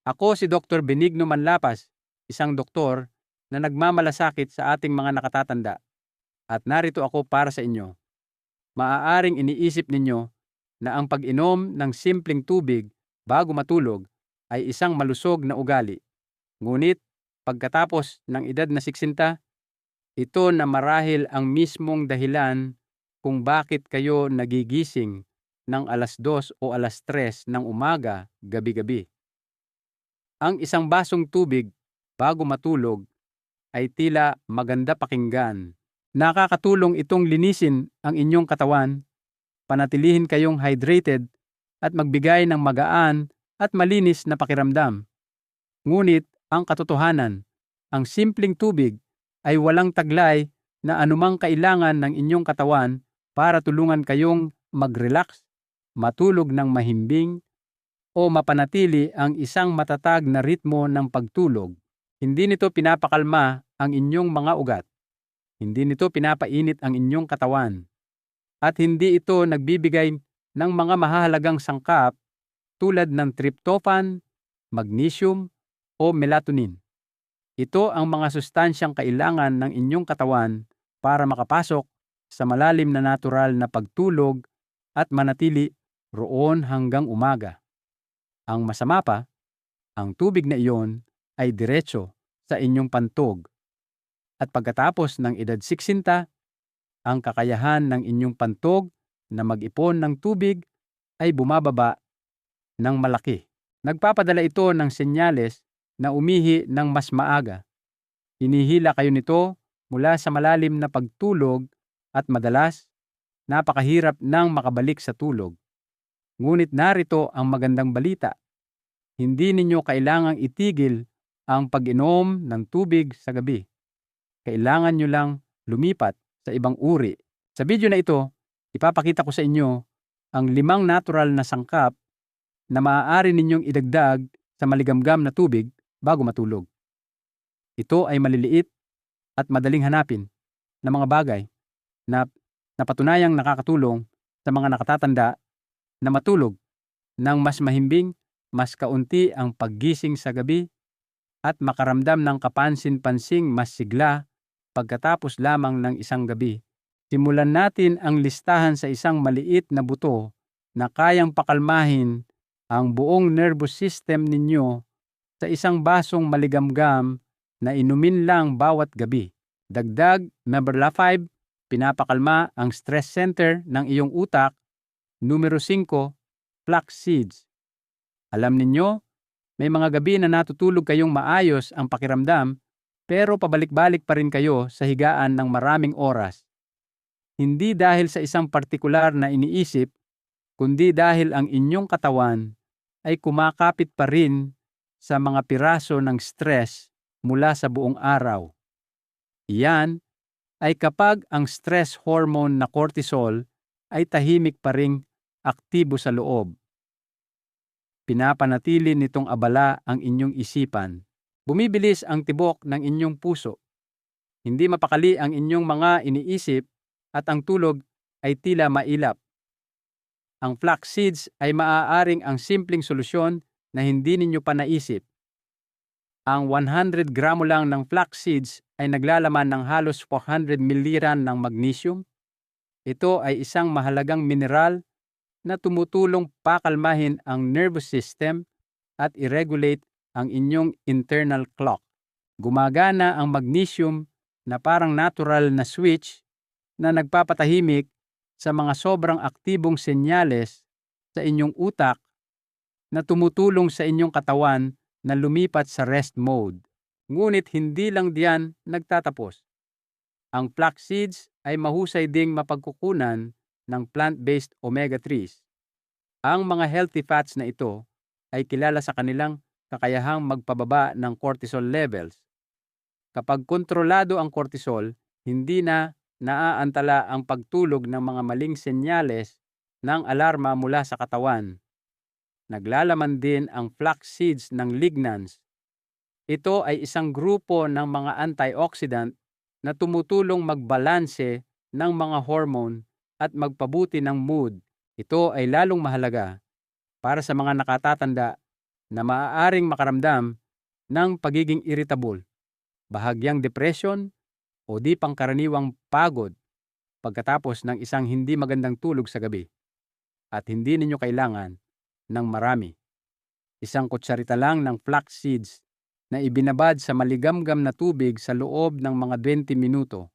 Ako si Dr. Benigno Manlapas, isang doktor na nagmamalasakit sa ating mga nakatatanda, at narito ako para sa inyo. Maaaring iniisip ninyo na ang pag-inom ng simpleng tubig bago matulog ay isang malusog na ugali. Ngunit pagkatapos ng edad na 60, ito na marahil ang mismong dahilan kung bakit kayo nagigising ng alas 2 o alas 3 ng umaga gabi-gabi. Ang isang basong tubig bago matulog ay tila maganda pakinggan. Nakakatulong itong linisin ang inyong katawan, panatilihin kayong hydrated at magbigay ng magaan at malinis na pakiramdam. Ngunit ang katotohanan, ang simpleng tubig ay walang taglay na anumang kailangan ng inyong katawan para tulungan kayong mag-relax, matulog ng mahimbing, o mapanatili ang isang matatag na ritmo ng pagtulog. Hindi nito pinapakalma ang inyong mga ugat. Hindi nito pinapainit ang inyong katawan. At hindi ito nagbibigay ng mga mahahalagang sangkap tulad ng tryptophan, magnesium, o melatonin. Ito ang mga sustansyang kailangan ng inyong katawan para makapasok sa malalim na natural na pagtulog at manatili roon hanggang umaga. Ang masama pa, ang tubig na iyon ay diretso sa inyong pantog. At pagkatapos ng edad 60, ang kakayahan ng inyong pantog na mag-ipon ng tubig ay bumababa ng malaki. Nagpapadala ito ng senyales na umihi ng mas maaga. Hinihila kayo nito mula sa malalim na pagtulog at madalas, napakahirap nang makabalik sa tulog. Ngunit narito ang magandang balita. Hindi ninyo kailangang itigil ang pag-inom ng tubig sa gabi. Kailangan nyo lang lumipat sa ibang uri. Sa video na ito, ipapakita ko sa inyo ang 5 natural na sangkap na maaari ninyong idagdag sa maligamgam na tubig bago matulog. Ito ay maliliit at madaling hanapin na mga bagay na napatunayang nakakatulong sa mga nakatatanda na matulog ng mas mahimbing, mas kaunti ang paggising sa gabi, at makaramdam ng kapansin-pansing mas sigla pagkatapos lamang ng isang gabi. Simulan natin ang listahan sa isang maliit na buto na kayang pakalmahin ang buong nervous system ninyo sa isang basong maligamgam na inumin lang bawat gabi. Dagdag, number 5, pinapakalma ang stress center ng iyong utak. Numero 5, flax seeds. Alam ninyo, may mga gabi na natutulog kayong maayos ang pakiramdam pero pabalik-balik pa rin kayo sa higaan ng maraming oras. Hindi dahil sa isang partikular na iniisip, kundi dahil ang inyong katawan ay kumakapit pa rin sa mga piraso ng stress mula sa buong araw. Iyan ay kapag ang stress hormone na cortisol ay tahimik pa ring aktibo sa loob. Pinapanatili nitong abala ang inyong isipan. Bumibilis ang tibok ng inyong puso. Hindi mapakali ang inyong mga iniisip at ang tulog ay tila mailap. Ang flax seeds ay maaaring ang simpleng solusyon na hindi ninyo pa naisip. Ang 100 gramo lang ng flax seeds ay naglalaman ng halos 400 miliran ng magnesium. Ito ay isang mahalagang mineral na tumutulong pakalmahin ang nervous system at i-regulate ang inyong internal clock. Gumagana ang magnesium na parang natural na switch na nagpapatahimik sa mga sobrang aktibong senyales sa inyong utak na tumutulong sa inyong katawan na lumipat sa rest mode. Ngunit hindi lang diyan nagtatapos. Ang flax seeds ay mahusay ding mapagkukunan ng plant-based omega-3s. Ang mga healthy fats na ito ay kilala sa kanilang kakayahang magpababa ng cortisol levels. Kapag kontrolado ang cortisol, hindi na naaantala ang pagtulog ng mga maling senyales ng alarma mula sa katawan. Naglalaman din ang flax seeds ng lignans. Ito ay isang grupo ng mga antioxidant na tumutulong magbalanse ng mga hormone at magpabuti ng mood. Ito ay lalong mahalaga para sa mga nakatatanda na maaaring makaramdam ng pagiging irritable, bahagyang depression o di pangkaraniwang pagod pagkatapos ng isang hindi magandang tulog sa gabi. At hindi ninyo kailangan ng marami. Isang kutsarita lang ng flax seeds na ibinabad sa maligamgam na tubig sa loob ng mga 20 minuto.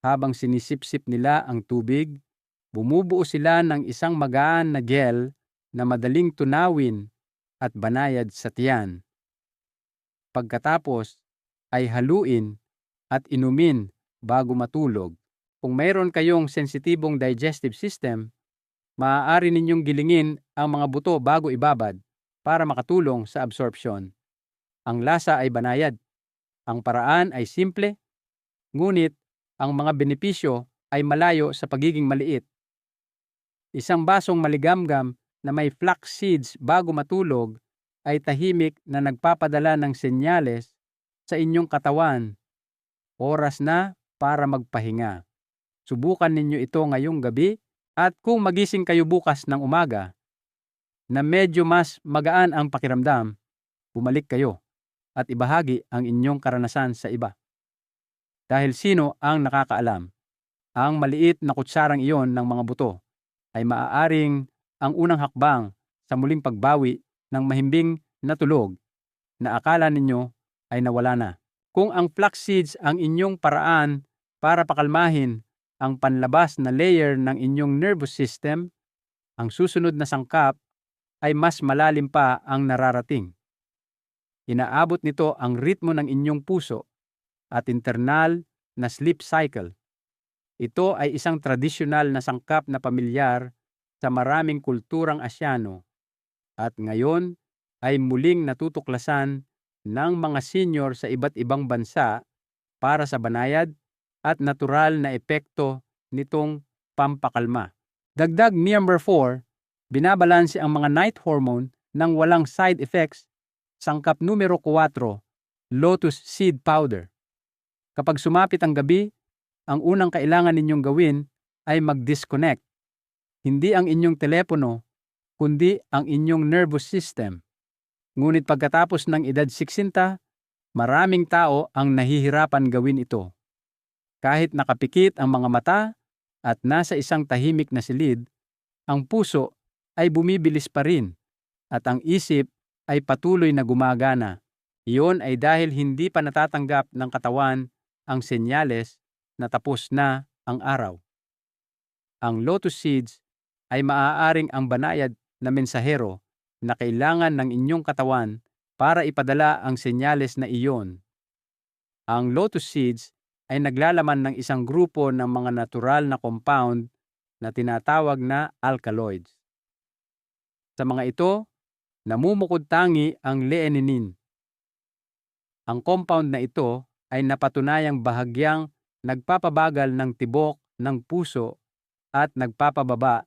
Habang sinisipsip nila ang tubig, bumubuo sila ng isang magaan na gel na madaling tunawin at banayad sa tiyan. Pagkatapos ay haluin at inumin bago matulog. Kung mayroon kayong sensitibong digestive system, maaari ninyong gilingin ang mga buto bago ibabad para makatulong sa absorption. Ang lasa ay banayad. Ang paraan ay simple, ngunit ang mga benepisyo ay malayo sa pagiging maliit. Isang basong maligamgam na may flax seeds bago matulog ay tahimik na nagpapadala ng senyales sa inyong katawan. Oras na para magpahinga. Subukan ninyo ito ngayong gabi at kung magising kayo bukas ng umaga na medyo mas magaan ang pakiramdam, bumalik kayo at ibahagi ang inyong karanasan sa iba. Dahil sino ang nakakaalam? Ang maliit na kutsarang iyon ng mga buto ay maaaring ang unang hakbang sa muling pagbawi ng mahimbing na tulog na akala ninyo ay nawala na. Kung ang flax seeds ang inyong paraan para pakalmahin ang panlabas na layer ng inyong nervous system, ang susunod na sangkap ay mas malalim pa ang nararating. Inaabot nito ang ritmo ng inyong puso at internal na sleep cycle. Ito ay isang tradisyonal na sangkap na pamilyar sa maraming kulturang Asyano at ngayon ay muling natutuklasan ng mga senior sa iba't ibang bansa para sa banayad at natural na epekto nitong pampakalma. Dagdag ni number 4, binabalanse ang mga night hormone ng walang side effects. Sangkap numero 4, lotus seed powder. Kapag sumapit ang gabi, ang unang kailangan ninyong gawin ay mag-disconnect. Hindi ang inyong telepono, kundi ang inyong nervous system. Ngunit pagkatapos ng edad 60, maraming tao ang nahihirapan gawin ito. Kahit nakapikit ang mga mata at nasa isang tahimik na silid, ang puso ay bumibilis pa rin at ang isip ay patuloy na gumagana. Iyon ay dahil hindi pa natatanggap ng katawan ang senyales na tapos na ang araw. Ang lotus seeds ay maaaring ang banayad na mensahero na kailangan ng inyong katawan para ipadala ang senyales na iyon. Ang lotus seeds ay naglalaman ng isang grupo ng mga natural na compound na tinatawag na alkaloids. Sa mga ito, namumukod tangi ang lianin. Ang compound na ito ay napatunayang bahagyang nagpapabagal ng tibok ng puso at nagpapababa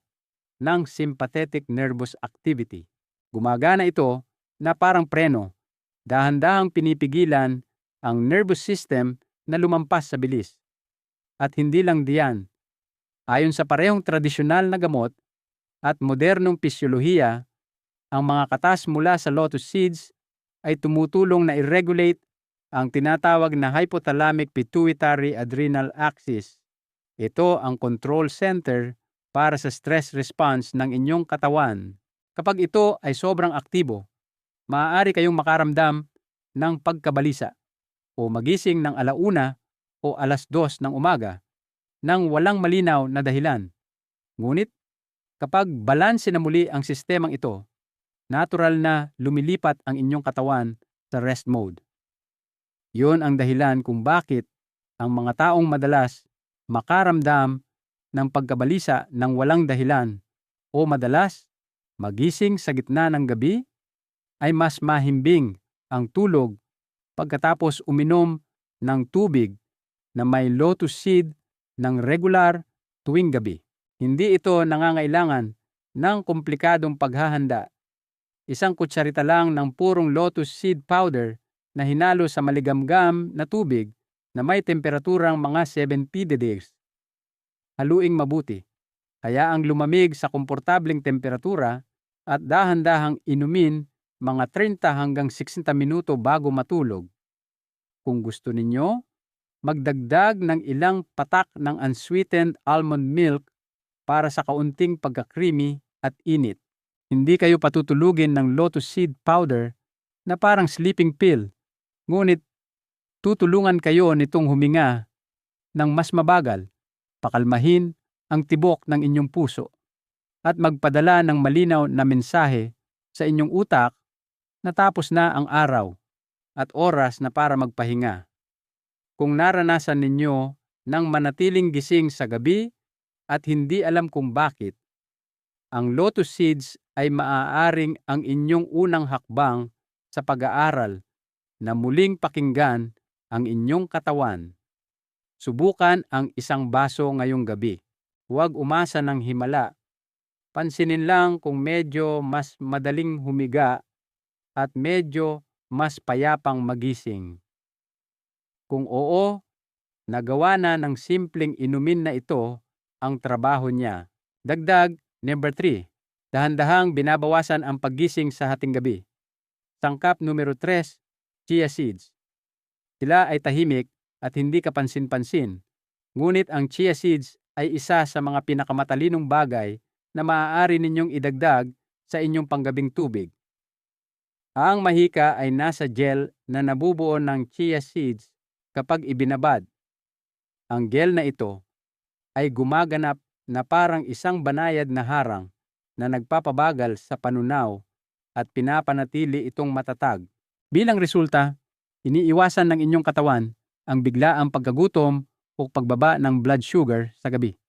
ng sympathetic nervous activity. Gumagana ito na parang preno, dahan-dahang pinipigilan ang nervous system na lumampas sa bilis. At hindi lang diyan, ayon sa parehong tradisyonal na gamot at modernong pisyolohiya, ang mga katas mula sa lotus seeds ay tumutulong na i-regulate ang tinatawag na hypothalamic pituitary adrenal axis. Ito ang control center para sa stress response ng inyong katawan. Kapag ito ay sobrang aktibo, maaari kayong makaramdam ng pagkabalisa o magising ng 1:00 o 2:00 ng umaga nang walang malinaw na dahilan. Ngunit kapag balanse na muli ang sistemang ito, natural na lumilipat ang inyong katawan sa rest mode. Yun ang dahilan kung bakit ang mga taong madalas makaramdam ng pagkabalisa ng walang dahilan o madalas magising sa gitna ng gabi ay mas mahimbing ang tulog pagkatapos uminom ng tubig na may lotus seed ng regular tuwing gabi. Hindi ito nangangailangan ng komplikadong paghahanda. Isang kutsarita lang ng purong lotus seed powder na hinalo sa maligamgam na tubig na may temperaturang mga 70 degrees. Haluing mabuti. Hayaang lumamig sa komportableng temperatura at dahan-dahang inumin mga 30 hanggang 60 minuto bago matulog. Kung gusto ninyo, magdagdag ng ilang patak ng unsweetened almond milk para sa kaunting pagka-creamy at init. Hindi kayo patutulugin ng lotus seed powder na parang sleeping pill, ngunit tutulungan kayo nitong huminga ng mas mabagal, pakalmahin ang tibok ng inyong puso, at magpadala ng malinaw na mensahe sa inyong utak na tapos na ang araw at oras na para magpahinga. Kung naranasan ninyo ng manatiling gising sa gabi at hindi alam kung bakit, ang lotus seeds ay maaaring ang inyong unang hakbang sa pag-aaral na muling pakinggan ang inyong katawan. Subukan ang isang baso ngayong gabi. Huwag umasa ng himala. Pansinin lang kung medyo mas madaling humiga at medyo mas payapang magising. Kung oo, nagawa na ng simpleng inumin na ito ang trabaho niya. Dagdag, number 3. Dahan-dahang binabawasan ang paggising sa hating gabi. Sangkap numero 3, chia seeds. Sila ay tahimik at hindi kapansin-pansin. Ngunit ang chia seeds ay isa sa mga pinakamatalinong bagay na maaari ninyong idagdag sa inyong panggabing tubig. Ang mahika ay nasa gel na nabubuo ng chia seeds kapag ibinabad. Ang gel na ito ay gumaganap na parang isang banayad na harang na nagpapabagal sa panunaw at pinapanatili itong matatag. Bilang resulta, iniiwasan ng inyong katawan ang biglaang pagkagutom o pagbaba ng blood sugar sa gabi.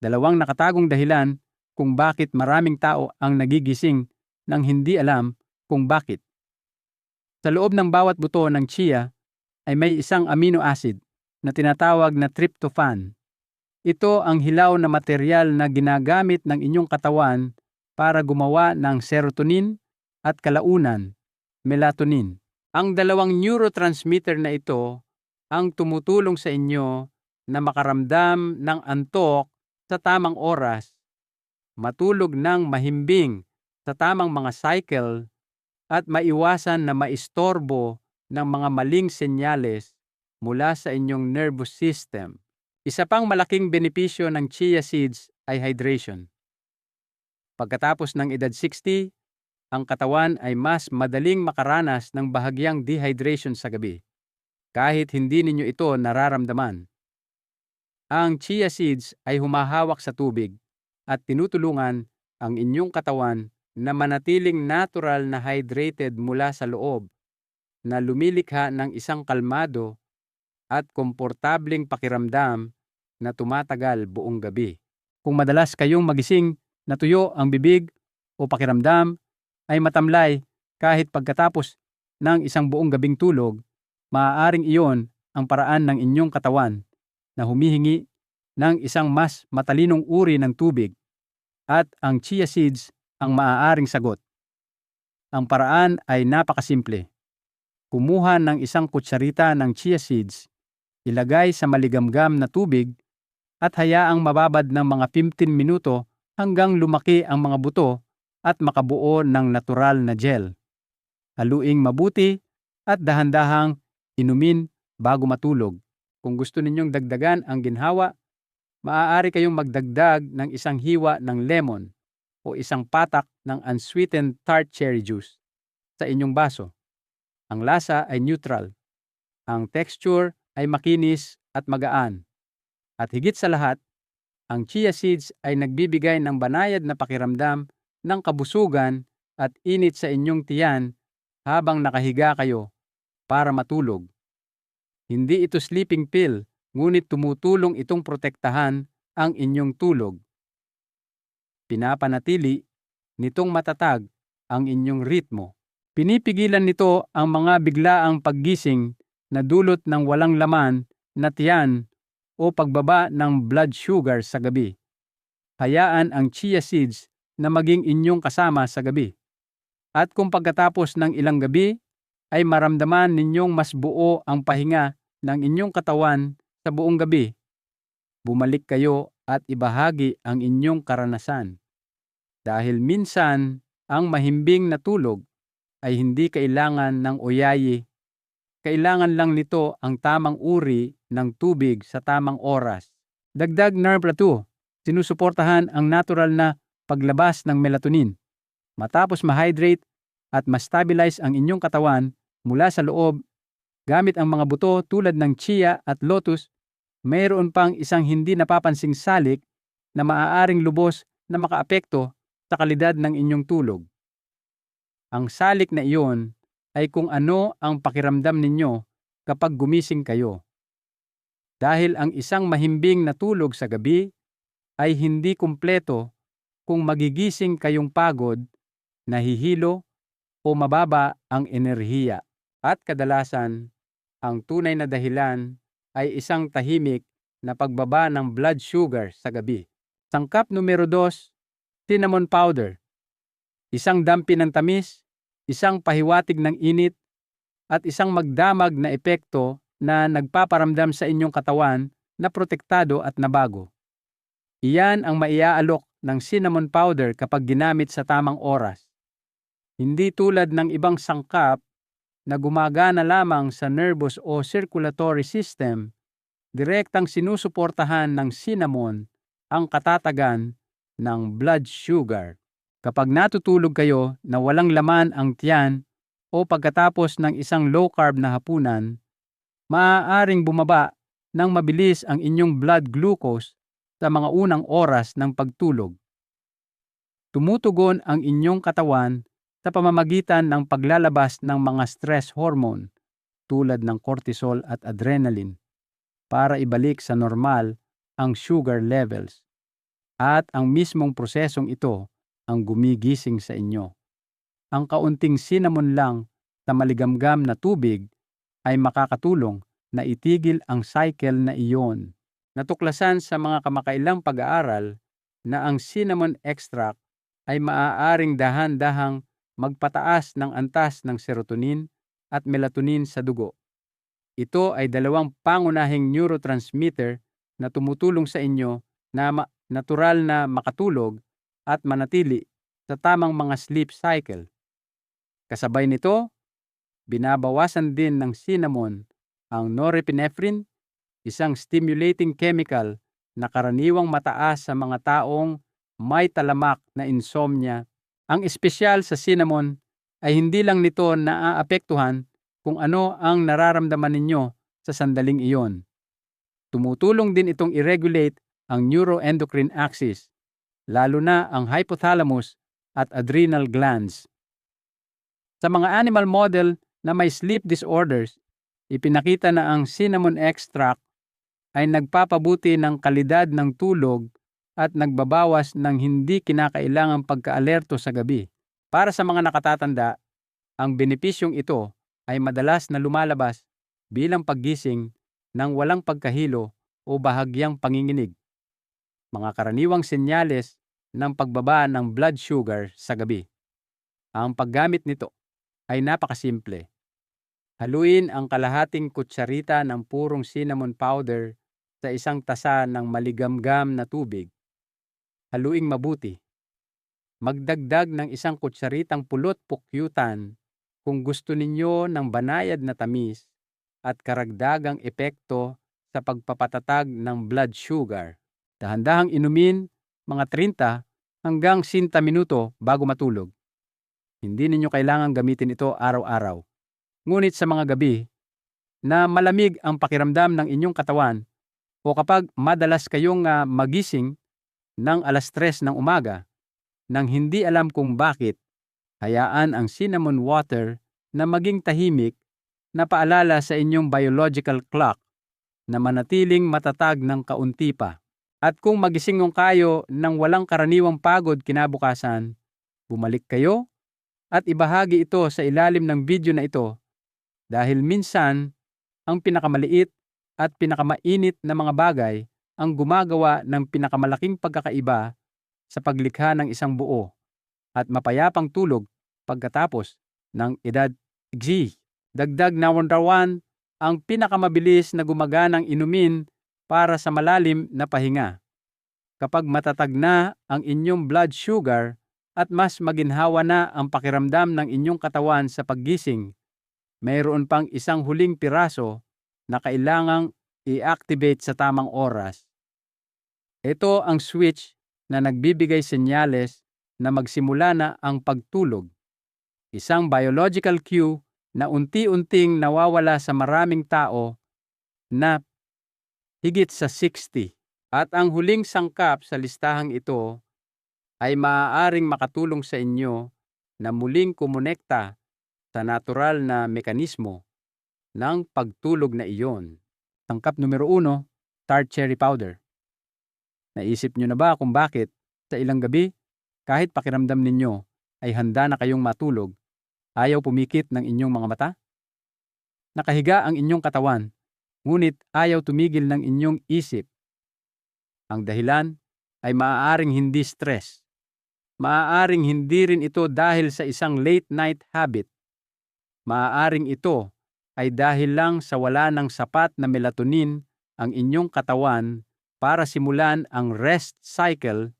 Dalawang nakatagong dahilan kung bakit maraming tao ang nagigising nang hindi alam kung bakit. Sa loob ng bawat buto ng chia ay may isang amino acid na tinatawag na tryptophan. Ito ang hilaw na materyal na ginagamit ng inyong katawan para gumawa ng serotonin at kalaunan, melatonin. Ang dalawang neurotransmitter na ito ang tumutulong sa inyo na makaramdam ng antok sa tamang oras, matulog ng mahimbing sa tamang mga cycle, at maiwasan na maistorbo ng mga maling senyales mula sa inyong nervous system. Isa pang malaking benepisyo ng chia seeds ay hydration. Pagkatapos ng edad 60, ang katawan ay mas madaling makaranas ng bahagyang dehydration sa gabi, kahit hindi ninyo ito nararamdaman. Ang chia seeds ay humahawak sa tubig at tinutulungan ang inyong katawan na manatiling natural na hydrated mula sa loob, na lumilikha ng isang kalmado at komportabling pakiramdam na tumatagal buong gabi. Kung madalas kayong magising na tuyo ang bibig o pakiramdam ay matamlay kahit pagkatapos ng isang buong gabing tulog, maaaring iyon ang paraan ng inyong katawan na humihingi ng isang mas matalinong uri ng tubig, at ang chia seeds ang maaaring sagot. Ang paraan ay napakasimple. Kumuha ng isang kutsarita ng chia seeds, ilagay sa maligamgam na tubig at hayaang mababad ng mga 15 minuto hanggang lumaki ang mga buto at makabuo ng natural na gel. Haluing mabuti at dahan-dahang inumin bago matulog. Kung gusto ninyong dagdagan ang ginhawa, maaari kayong magdagdag ng isang hiwa ng lemon o isang patak ng unsweetened tart cherry juice sa inyong baso. Ang lasa ay neutral. Ang texture ay makinis at magaan. At higit sa lahat, ang chia seeds ay nagbibigay ng banayad na pakiramdam ng kabusugan at init sa inyong tiyan habang nakahiga kayo para matulog. Hindi ito sleeping pill, ngunit tumutulong itong protektahan ang inyong tulog. Pinapanatili nitong matatag ang inyong ritmo. Pinipigilan nito ang mga biglaang paggising na dulot ng walang laman na tiyan o pagbaba ng blood sugar sa gabi. Hayaan ang chia seeds na maging inyong kasama sa gabi. At kung pagkatapos ng ilang gabi ay maramdaman ninyong mas buo ang pahinga ng inyong katawan sa buong gabi, bumalik kayo at ibahagi ang inyong karanasan. Dahil minsan, ang mahimbing na tulog ay hindi kailangan ng oyayi. Kailangan lang nito ang tamang uri ng tubig sa tamang oras. Dagdag number 2, sinusuportahan ang natural na paglabas ng melatonin. Matapos ma-hydrate at ma-stabilize ang inyong katawan mula sa loob gamit ang mga buto tulad ng chia at lotus, mayroon pang isang hindi napapansing salik na maaaring lubos na makaapekto sa kalidad ng inyong tulog. Ang salik na iyon ay kung ano ang pakiramdam ninyo kapag gumising kayo. Dahil ang isang mahimbing na tulog sa gabi ay hindi kumpleto kung magigising kayong pagod, nahihilo o mababa ang enerhiya. At kadalasan, ang tunay na dahilan ay isang tahimik na pagbaba ng blood sugar sa gabi. Sangkap numero 2, cinnamon powder. Isang dampi ng tamis, isang pahiwatig ng init, at isang magdamag na epekto na nagpaparamdam sa inyong katawan na protektado at nabago. Iyan ang maiaalok ng cinnamon powder kapag ginamit sa tamang oras. Hindi tulad ng ibang sangkap na gumagana lamang sa nervous o circulatory system, direktang sinusuportahan ng cinnamon ang katatagan ng blood sugar. Kapag natutulog kayo na walang laman ang tiyan o pagkatapos ng isang low-carb na hapunan, maaaring bumaba ng mabilis ang inyong blood glucose sa mga unang oras ng pagtulog. Tumutugon ang inyong katawan sa pamamagitan ng paglalabas ng mga stress hormone tulad ng cortisol at adrenaline para ibalik sa normal ang sugar levels. At ang mismong prosesong ito ang gumigising sa inyo. Ang kaunting cinnamon lang sa maligamgam na tubig ay makakatulong na itigil ang cycle na iyon. Natuklasan sa mga kamakailang pag-aaral na ang cinnamon extract ay maaaring dahan-dahang magpataas ng antas ng serotonin at melatonin sa dugo. Ito ay dalawang pangunahing neurotransmitter na tumutulong sa inyo na natural na makatulog at manatili sa tamang mga sleep cycle. Kasabay nito, binabawasan din ng cinnamon ang norepinephrine, isang stimulating chemical na karaniwang mataas sa mga taong may talamak na insomnia. Ang espesyal sa cinnamon ay hindi lang nito naaapektuhan kung ano ang nararamdaman ninyo sa sandaling iyon. Tumutulong din itong i-regulate ang neuroendocrine axis, lalo na ang hypothalamus at adrenal glands. Sa mga animal model na may sleep disorders, ipinakita na ang cinnamon extract ay nagpapabuti ng kalidad ng tulog at nagbabawas ng hindi kinakailangang pagka-alerto sa gabi. Para sa mga nakatatanda, ang benepisyong ito ay madalas na lumalabas bilang paggising ng walang pagkahilo o bahagyang panginginig, mga karaniwang senyales ng pagbaba ng blood sugar sa gabi. Ang paggamit nito ay napakasimple. Haluin ang kalahating kutsarita ng purong cinnamon powder sa isang tasa ng maligamgam na tubig. Haluing mabuti. Magdagdag ng isang kutsaritang pulot pukyutan kung gusto ninyo ng banayad na tamis at karagdagang epekto sa pagpapatatag ng blood sugar. Dahan-dahang inumin mga 30 hanggang 60 minuto bago matulog. Hindi ninyo kailangang gamitin ito araw-araw. Ngunit sa mga gabi na malamig ang pakiramdam ng inyong katawan o kapag madalas kayong magising ng 3:00 ng umaga nang hindi alam kung bakit, hayaan ang cinnamon water na maging tahimik na paalala sa inyong biological clock na manatiling matatag ng kaunti pa. At kung magisingong kayo ng walang karaniwang pagod kinabukasan, bumalik kayo at ibahagi ito sa ilalim ng video na ito dahil minsan ang pinakamaliit at pinakamainit na mga bagay ang gumagawa ng pinakamalaking pagkakaiba sa paglikha ng isang buo at mapayapang tulog pagkatapos ng edad G. Dagdag na 1, ang pinakamabilis na gumaganang inumin para sa malalim na pahinga. Kapag matatag na ang inyong blood sugar at mas maginhawa na ang pakiramdam ng inyong katawan sa paggising, mayroon pang isang huling piraso na kailangang i-activate sa tamang oras. Ito ang switch na nagbibigay senyales na magsimula na ang pagtulog. Isang biological cue na unti-unting nawawala sa maraming tao na higit sa 60. At ang huling sangkap sa listahang ito ay maaaring makatulong sa inyo na muling kumonekta sa natural na mekanismo ng pagtulog na iyon. Sangkap numero 1, tart cherry powder. Naisip nyo na ba kung bakit sa ilang gabi, kahit pakiramdam ninyo ay handa na kayong matulog, ayaw pumikit ng inyong mga mata? Nakahiga ang inyong katawan, ngunit ayaw tumigil ng inyong isip. Ang dahilan ay maaaring hindi stress. Maaaring hindi rin ito dahil sa isang late night habit. Maaaring ito ay dahil lang sa wala ng sapat na melatonin ang inyong katawan para simulan ang rest cycle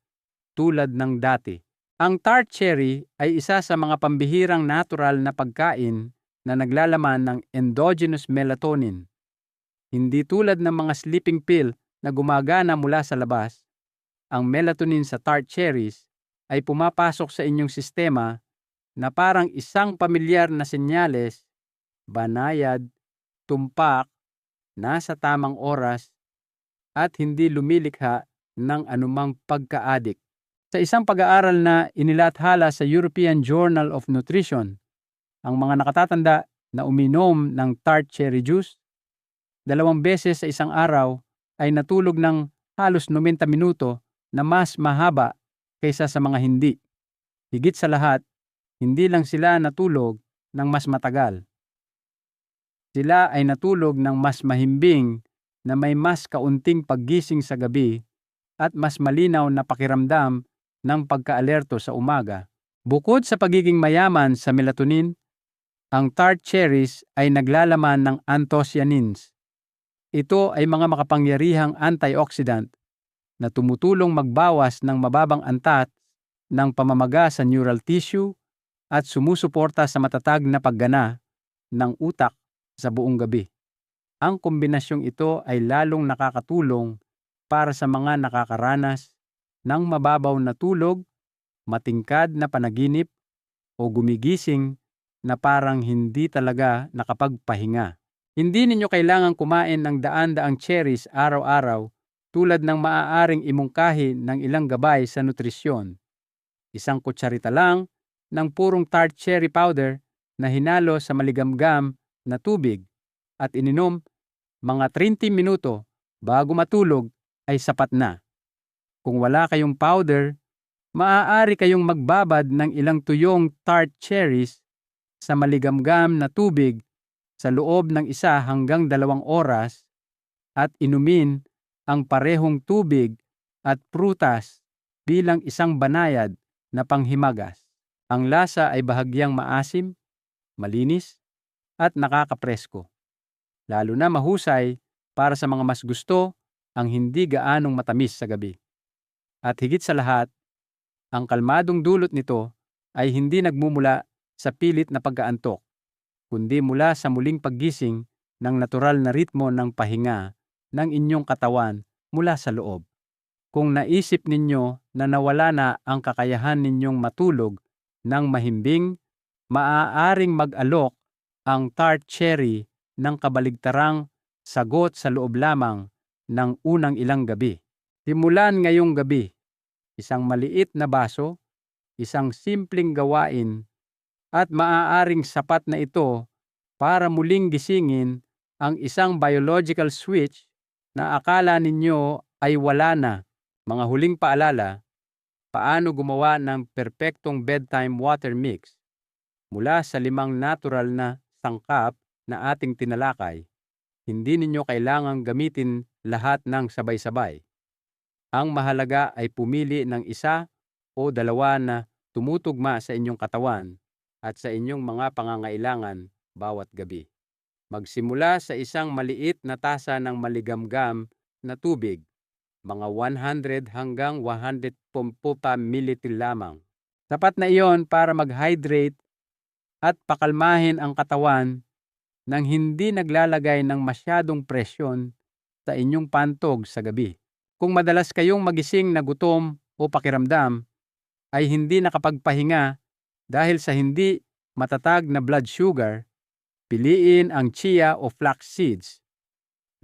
tulad ng dati. Ang tart cherry ay isa sa mga pambihirang natural na pagkain na naglalaman ng endogenous melatonin. Hindi tulad ng mga sleeping pill na gumagana mula sa labas, ang melatonin sa tart cherries ay pumapasok sa inyong sistema na parang isang pamilyar na senyales, banayad, tumpak, nasa tamang oras, at hindi lumilikha ng anumang pagka-addict. Sa isang pag-aaral na inilathala sa European Journal of Nutrition, ang mga nakatatanda na uminom ng tart cherry juice 2 beses sa isang araw ay natulog ng halos 90 minuto na mas mahaba kaysa sa mga hindi. Higit sa lahat, hindi lang sila natulog ng mas matagal. Sila ay natulog ng mas mahimbing na may mas kaunting paggising sa gabi at mas malinaw na pakiramdam ng pagka-alerto sa umaga. Bukod sa pagiging mayaman sa melatonin, ang tart cherries ay naglalaman ng anthocyanins. Ito ay mga makapangyarihang antioxidant na tumutulong magbawas ng mababang antat ng pamamaga sa neural tissue at sumusuporta sa matatag na paggana ng utak sa buong gabi. Ang kombinasyong ito ay lalong nakakatulong para sa mga nakakaranas ng mababaw na tulog, matingkad na panaginip, o gumigising na parang hindi talaga nakapagpahinga. Hindi ninyo kailangang kumain ng daan-daang cherries araw-araw tulad ng maaaring imungkahi ng ilang gabay sa nutrisyon. Isang kutsarita lang ng purong tart cherry powder na hinalo sa maligamgam na tubig at ininom mga 30 minuto bago matulog ay sapat na. Kung wala kayong powder, maaari kayong magbabad ng ilang tuyong tart cherries sa maligamgam na tubig sa loob ng 1 hanggang 2 oras at inumin ang parehong tubig at prutas bilang isang banayad na panghimagas. Ang lasa ay bahagyang maasim, malinis, at nakakapresko. Lalo na mahusay para sa mga mas gusto ang hindi gaanong matamis sa gabi. At higit sa lahat, ang kalmadong dulot nito ay hindi nagmumula sa pilit na pagkaantok, kundi mula sa muling paggising ng natural na ritmo ng pahinga ng inyong katawan mula sa loob. Kung naisip ninyo na nawala na ang kakayahan ninyong matulog ng mahimbing, maaaring mag-alok ang tart cherry ng kabaligtarang sagot sa loob lamang ng unang ilang gabi. Simulan ngayong gabi, isang maliit na baso, isang simpleng gawain, at maaaring sapat na ito para muling gisingin ang isang biological switch na akala ninyo ay wala na. Mga huling paalala, paano gumawa ng perpektong bedtime water mix mula sa 5 natural na sangkap na ating tinalakay. Hindi ninyo kailangang gamitin lahat ng sabay-sabay. Ang mahalaga ay pumili ng 1 o 2 na tumutugma sa inyong katawan at sa inyong mga pangangailangan bawat gabi. Magsimula sa isang maliit na tasa ng maligamgam na tubig, mga 100 hanggang 150 ml lamang. Sapat na iyon para mag-hydrate at pakalmahin ang katawan nang hindi naglalagay ng masyadong presyon sa inyong pantog sa gabi. Kung madalas kayong magising na gutom o pakiramdam ay hindi nakapagpahinga dahil sa hindi matatag na blood sugar, piliin ang chia o flax seeds.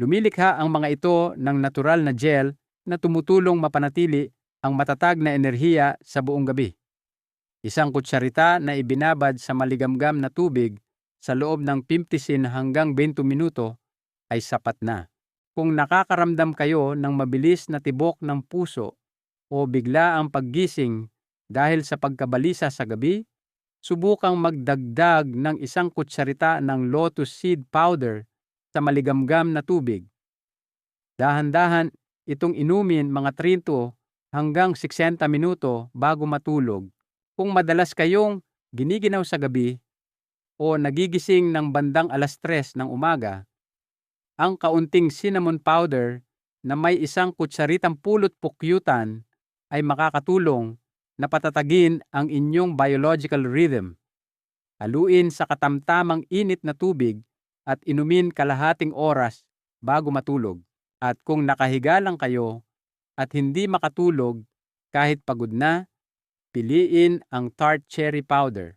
Lumilikha ang mga ito ng natural na gel na tumutulong mapanatili ang matatag na enerhiya sa buong gabi. Isang kutsarita na ibinabad sa maligamgam na tubig sa loob ng 15 hanggang 20 minuto ay sapat na. Kung nakakaramdam kayo ng mabilis na tibok ng puso o bigla ang paggising dahil sa pagkabalisa sa gabi, subukang magdagdag ng isang kutsarita ng lotus seed powder sa maligamgam na tubig. Dahan-dahan itong inumin mga 30 hanggang 60 minuto bago matulog. Kung madalas kayong giniginaw sa gabi o nagigising ng bandang 3:00 ng umaga, ang kaunting cinnamon powder na may isang kutsaritang pulot pukyutan ay makakatulong na patatagin ang inyong biological rhythm. Haluin sa katamtamang init na tubig at inumin kalahating oras bago matulog. At kung nakahiga lang kayo at hindi makatulog kahit pagod na, piliin ang tart cherry powder.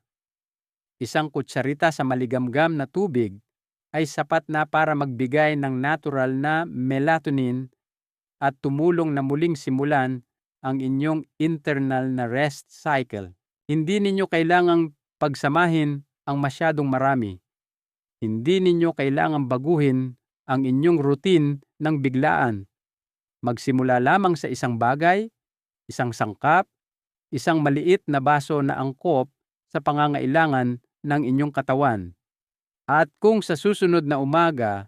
Isang kutsarita sa maligamgam na tubig ay sapat na para magbigay ng natural na melatonin at tumulong na muling simulan ang inyong internal na rest cycle. Hindi ninyo kailangang pagsamahin ang masyadong marami. Hindi ninyo kailangang baguhin ang inyong routine ng biglaan. Magsimula lamang sa isang bagay, isang sangkap, isang maliit na baso na angkop sa pangangailangan ng inyong katawan. At kung sa susunod na umaga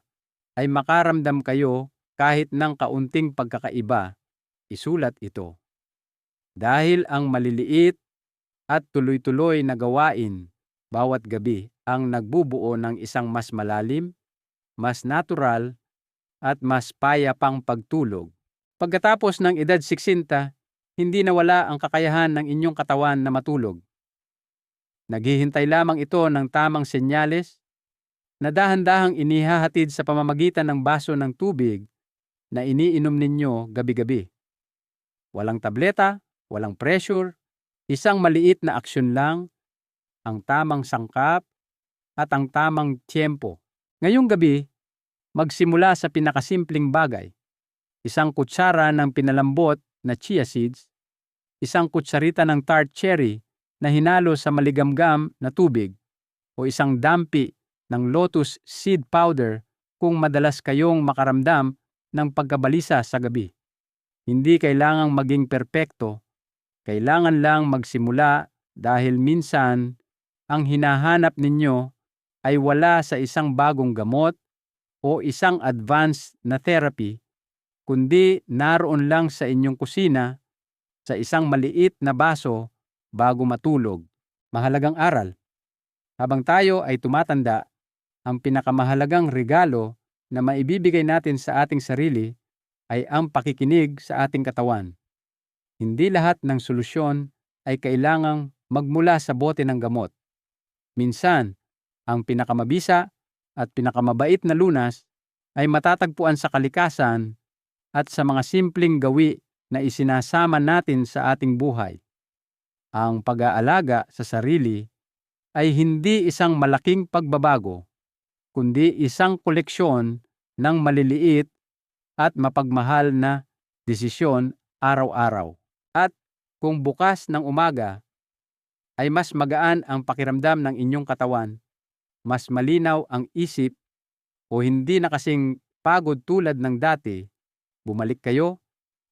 ay makaramdam kayo kahit ng kaunting pagkakaiba, isulat ito. Dahil ang maliliit at tuloy-tuloy na gawain bawat gabi ang nagbubuo ng isang mas malalim, mas natural at mas payapang pagtulog. Pagkatapos ng edad 60, hindi nawala ang kakayahan ng inyong katawan na matulog. Naghihintay lamang ito ng tamang senyales na dahan-dahang inihahatid sa pamamagitan ng baso ng tubig na iniinom ninyo gabi-gabi. Walang tableta, walang pressure, isang maliit na aksyon lang, ang tamang sangkap at ang tamang tiyempo. Ngayong gabi, magsimula sa pinakasimpleng bagay. Isang kutsara ng pinalambot na chia seeds, isang kutsarita ng tart cherry na hinalo sa maligamgam na tubig, o isang dampi ng lotus seed powder kung madalas kayong makaramdam ng pagkabalisa sa gabi. Hindi kailangang maging perpekto, kailangan lang magsimula dahil minsan ang hinahanap ninyo ay wala sa isang bagong gamot o isang advanced na therapy, kundi naroon lang sa inyong kusina sa isang maliit na baso bago matulog. Mahalagang aral. Habang tayo ay tumatanda, ang pinakamahalagang regalo na maibibigay natin sa ating sarili ay ang pakikinig sa ating katawan. Hindi lahat ng solusyon ay kailangang magmula sa bote ng gamot. Minsan, ang pinakamabisa at pinakamabait na lunas ay matatagpuan sa kalikasan at sa mga simpleng gawi na isinasama natin sa ating buhay. Ang pag-aalaga sa sarili ay hindi isang malaking pagbabago, kundi isang koleksyon ng maliliit at mapagmahal na desisyon araw-araw. At kung bukas ng umaga ay mas magaan ang pakiramdam ng inyong katawan, mas malinaw ang isip o hindi na kasing pagod tulad ng dati, bumalik kayo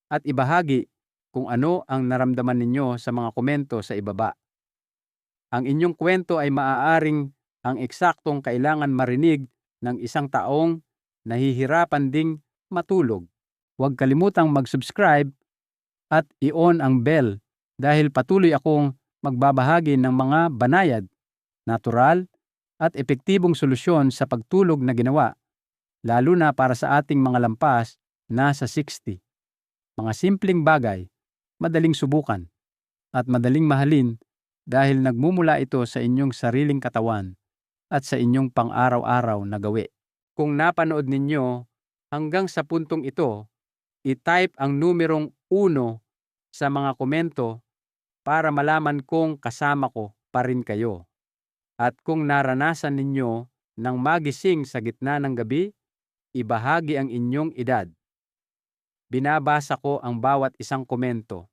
at ibahagi kung ano ang naramdaman ninyo sa mga komento sa ibaba. Ang inyong kwento ay maaaring ang eksaktong kailangan marinig ng isang taong nahihirapan ding matulog. Huwag kalimutang mag-subscribe at i-on ang bell dahil patuloy akong magbabahagi ng mga banayad, natural at epektibong solusyon sa pagtulog na ginawa, lalo na para sa ating mga lampas na sa 60. Mga simpleng bagay, madaling subukan, at madaling mahalin dahil nagmumula ito sa inyong sariling katawan at sa inyong pang-araw-araw na gawi. Kung napanood ninyo hanggang sa puntong ito, i-type ang numerong 1 sa mga komento para malaman kong kasama ko pa rin kayo. At kung naranasan ninyo ng magising sa gitna ng gabi, ibahagi ang inyong edad. Binabasa ko ang bawat isang komento